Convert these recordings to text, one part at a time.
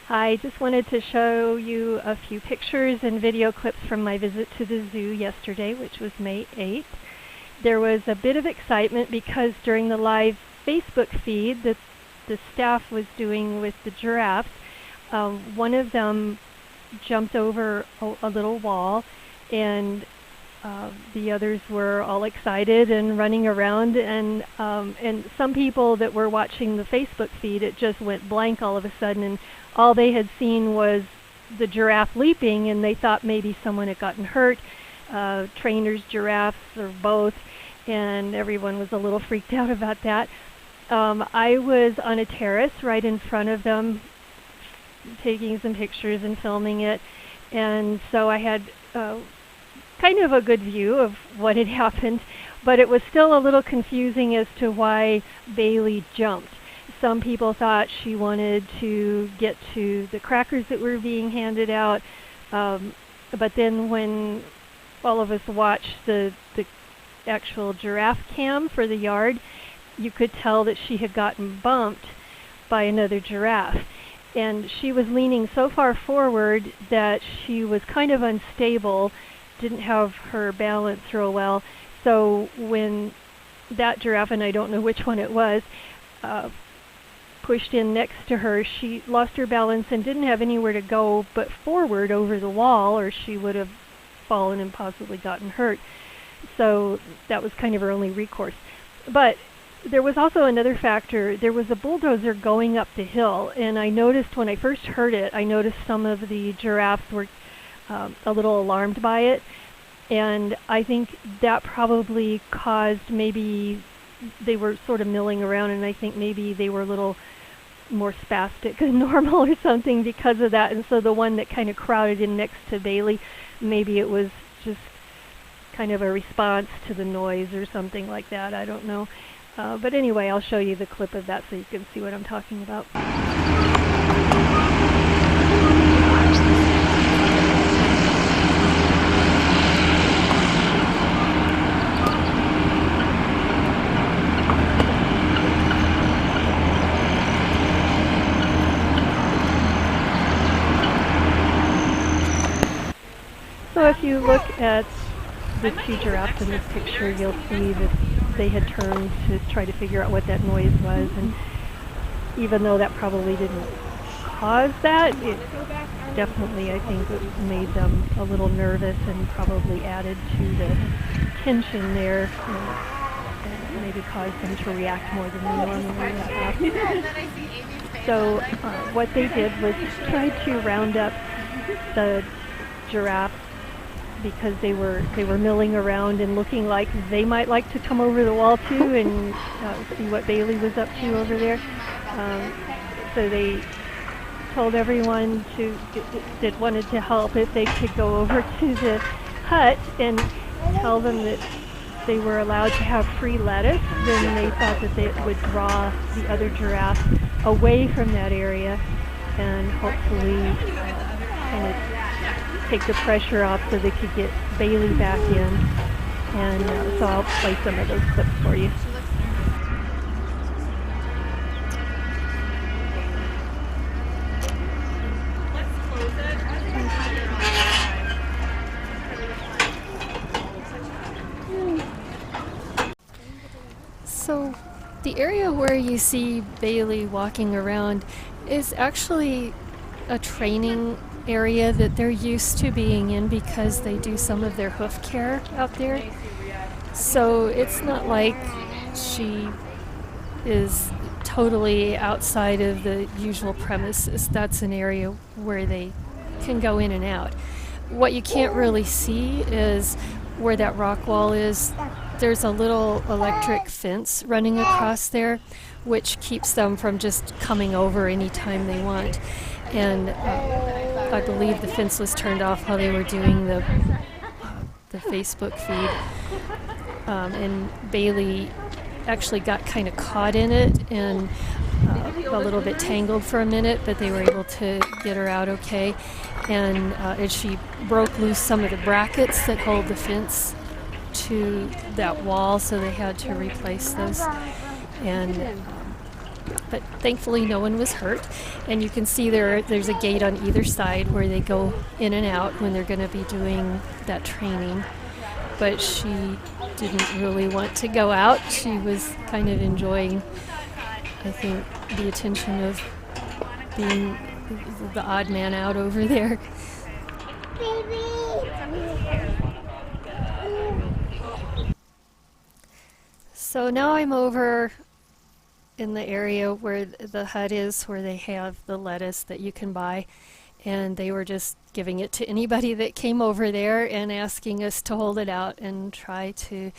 I just wanted to show you a few pictures and video clips from my visit to the zoo yesterday, which was May 8th. There was a bit of excitement because during the live Facebook feed that the staff was doing with the giraffes, one of them jumped over a little wall, and the others were all excited and running around, and some people that were watching the Facebook feed, it just went blank all of a sudden, and all they had seen was the giraffe leaping, and they thought maybe someone had gotten hurt, trainers, giraffes, or both, and everyone was a little freaked out about that. I was on a terrace right in front of them, taking some pictures and filming it, and so I had kind of a good view of what had happened, but it was still a little confusing as to why Bailey jumped. Some people thought she wanted to get to the crackers that were being handed out, but then when all of us watched the actual giraffe cam for the yard, you could tell that she had gotten bumped by another giraffe. And she was leaning so far forward that she was kind of unstable, didn't have her balance real well. So when that giraffe, and I don't know which one it was, pushed in next to her, she lost her balance and didn't have anywhere to go but forward over the wall, or she would have fallen and possibly gotten hurt. So that was kind of her only recourse. But there was also another factor. There was a bulldozer going up the hill, and I noticed when I first heard it, I noticed some of the giraffes were a little alarmed by it, and I think that probably caused, maybe they were sort of milling around, and I think maybe they were a little more spastic than normal or something because of that. And so the one that kind of crowded in next to Bailey, maybe it was just kind of a response to the noise or something like that. I don't know. But anyway, I'll show you the clip of that so you can see what I'm talking about. So if you look at the two giraffes in this picture, you'll see that they had turned to try to figure out what that noise was, and even though that probably didn't cause that, it definitely, I think, made them a little nervous and probably added to the tension there, and maybe caused them to react more than they normally have. So what they did was try to round up the giraffes, because they were milling around and looking like they might like to come over the wall too and see what Bailey was up to over there. So they told everyone that wanted to help if they could go over to the hut and tell them that they were allowed to have free lettuce. Then they thought that they would draw the other giraffe away from that area and hopefully kind of take the pressure off so they could get Bailey back in. And so I'll play some of those clips for you. So the area where you see Bailey walking around is actually a training area that they're used to being in because they do some of their hoof care out there. So it's not like she is totally outside of the usual premises. That's an area where they can go in and out. What you can't really see is where that rock wall is. There's a little electric fence running across there, which keeps them from just coming over anytime they want. And I believe the fence was turned off while they were doing the Facebook feed. And Bailey actually got kind of caught in it and a little bit tangled for a minute, but they were able to get her out okay. And she broke loose some of the brackets that hold the fence to that wall, so they had to replace those. And but thankfully no one was hurt. And you can see there's a gate on either side where they go in and out when they're going to be doing that training. But she didn't really want to go out. She was kind of enjoying, I think, the attention of being the odd man out over there. So now I'm over in the area where the hut is, where they have the lettuce that you can buy, and they were just giving it to anybody that came over there and asking us to hold it out and try to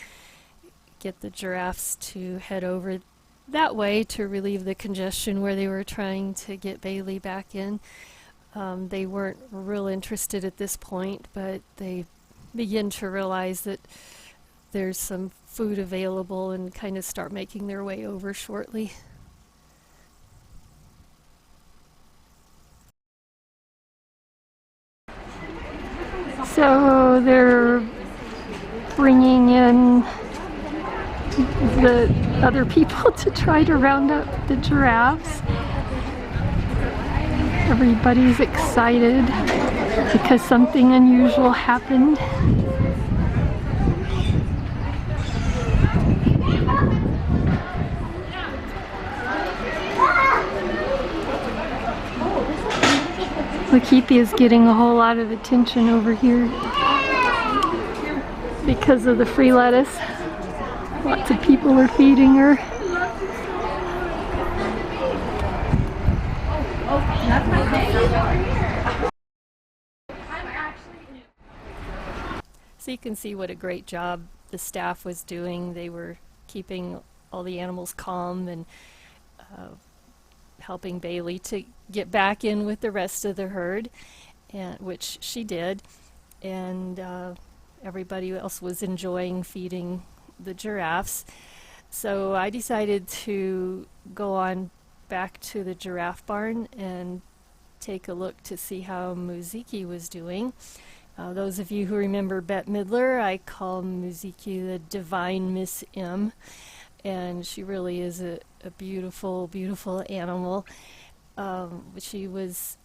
get the giraffes to head over that way to relieve the congestion where they were trying to get Bailey back in. They weren't real interested at this point, but they begin to realize that there's some food available and kind of start making their way over shortly. So they're bringing in the other people to try to round up the giraffes. Everybody's excited because something unusual happened. Lakeithia is getting a whole lot of attention over here because of the free lettuce. Lots of people are feeding her. So you can see what a great job the staff was doing. They were keeping all the animals calm and helping Bailey to get back in with the rest of the herd, and which she did, and everybody else was enjoying feeding the giraffes. So I decided to go on back to the giraffe barn and take a look to see how Muziki was doing. Those of you who remember Bette Midler, I call Muziki the Divine Miss M, and she really is a beautiful, beautiful animal. She was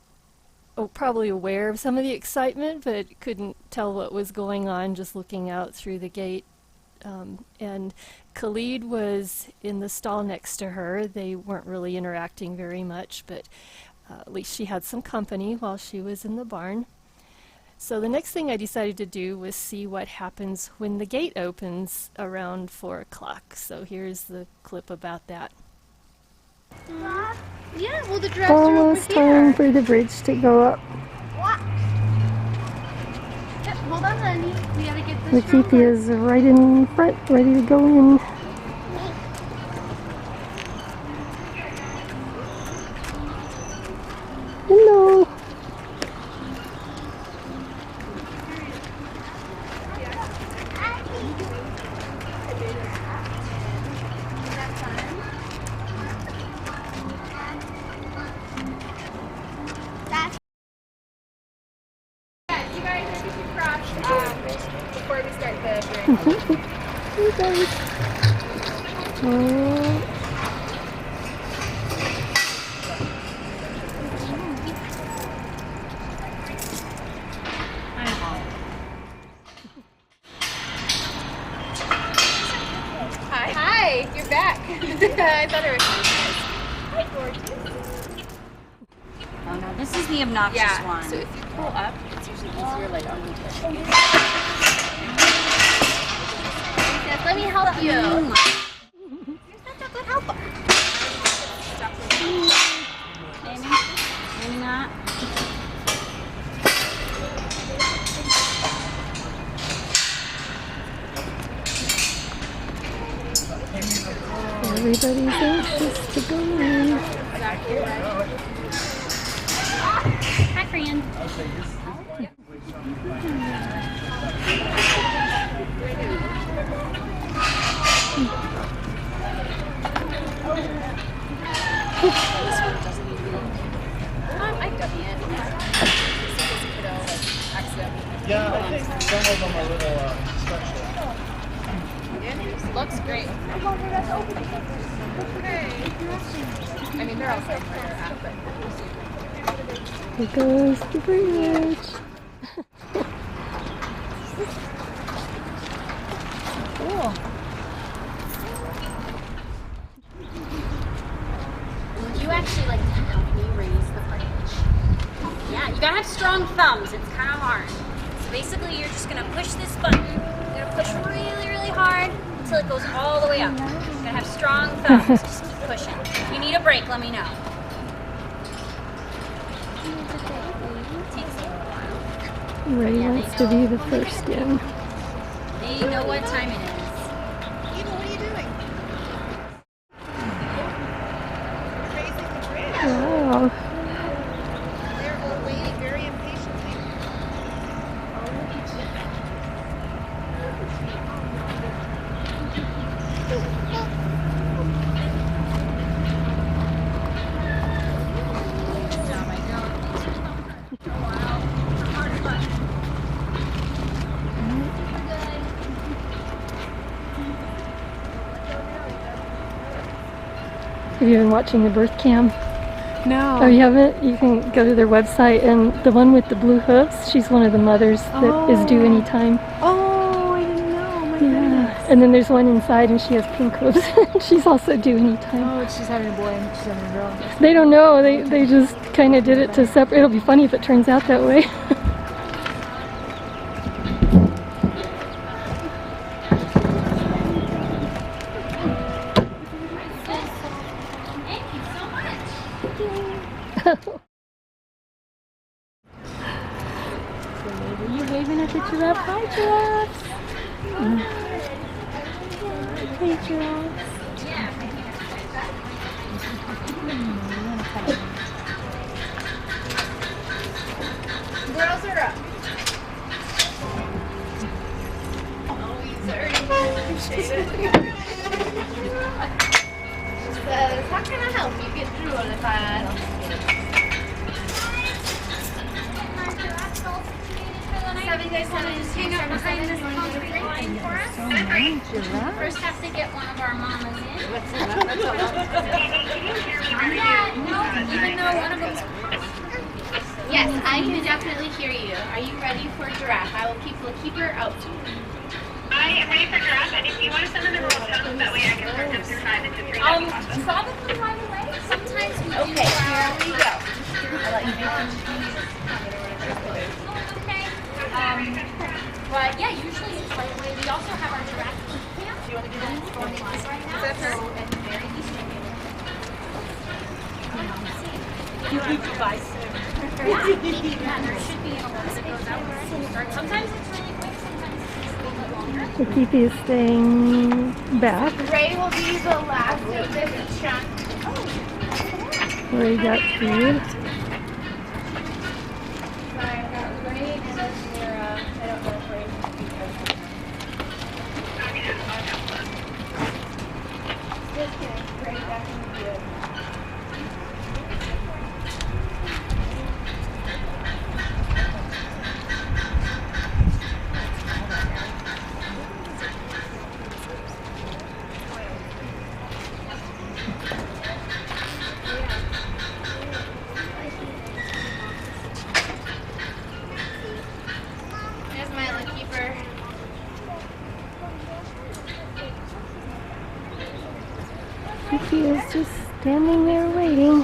probably aware of some of the excitement, but couldn't tell what was going on just looking out through the gate. And Khalid was in the stall next to her. They weren't really interacting very much, but at least she had some company while she was in the barn. So the next thing I decided to do was see what happens when the gate opens around 4 o'clock. So here's the clip about that. Yeah, well the giraffes are Almost over here. time for the bridge to go up. What? Yep, hold on, honey. We gotta get this Lakeithia is right in front, ready to go in. Hello. before we start the Hey guys. Oh. Hi, you're back. I thought it was Hi, gorgeous. Oh no, this is the obnoxious one. So if you pull up, it's usually easier like on the Yes, let me help you. You're such a good helper. Maybe? Maybe not? Everybody's anxious to go in. Exactly right. Hi, friend. I got it. Yeah, I think some of them are a little special. Looks great. Yeah. I mean, they're all fine where they're at, but Here goes the bridge. cool. Would you actually like to help me raise the bridge? Yeah, you gotta have strong thumbs. It's kind of hard. So basically, you're just gonna push this button. You're gonna push really, really hard until it goes all the way up. You're gonna have strong thumbs. Just keep pushing. If you need a break, let me know. Takes a little while. Ray Yeah, wants they to be know. the first in. They know what time it is. Eva, what are you doing? Raising the bridge. Wow. They're all waiting very impatiently. Have you been watching the birth cam? No. Oh, you haven't? You can go to their website, and the one with the blue hooves, she's one of the mothers that is due anytime. Oh, I didn't know. My Yeah. goodness. And then there's one inside, and she has pink hooves. She's also due anytime. Oh, she's having a boy and she's having a girl. They don't know. They just kind of did it to separate. It'll be funny if it turns out that way. Thank you so much. Are you waving at the giraffe? Hi, giraffes. Hey, giraffes. Girls are up. Always earning. Says, how can I help you get through on the file? 7 just hang out behind this concrete line for us. First have to get one of our mamas in. Yeah, no, even though one of them's Yes, I can definitely hear you. Are you ready for Giraffe? I will keep her out. I am ready for Giraffe, and if you want to send them the roll tone, that way I can start them through 5 into 3. That'd be awesome. probably right away. Sometimes we do. Okay, here we go. I'll let you do it. Okay. But yeah, usually it's right away. We also have our giraffe camp. Do you want to get in going live right now? That's her. So at the very least, yeah, there should be an alert that goes out when it starts. Sometimes it's really quick, sometimes it's a little bit longer. The Keepy is staying back. Ray will be the last of this chunk. Ray got food. Sorry, I got Ray and then Sarah. I don't know if Ray can be present. Just kidding. Ray back in the field. There's my little keeper. Keepy is just standing there waiting.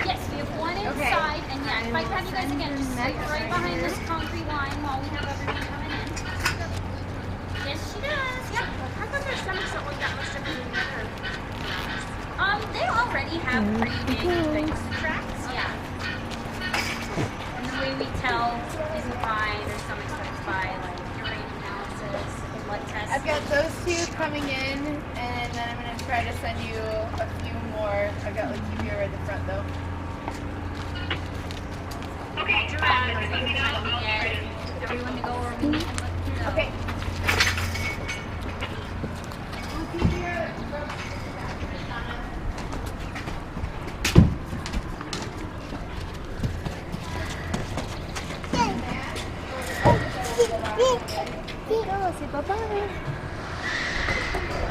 Yes, we have one inside, and yeah, if I can have you guys again, just sit right behind this concrete line while we have everyone coming in. Yes, she does. Yep. How come their stomachs don't look that much different than the other? They already have pretty big tracks. Yeah. And the way we tell is by their stomach starts by like urine analysis, blood tests. I've got those two coming in, and then I'm going to try to send you a few more. I've got Lakivia right at the front, though. Okay. Giraffe, Let me know. I'll be get ready. everyone to go where we need to look through those. Okay. Say bye-bye.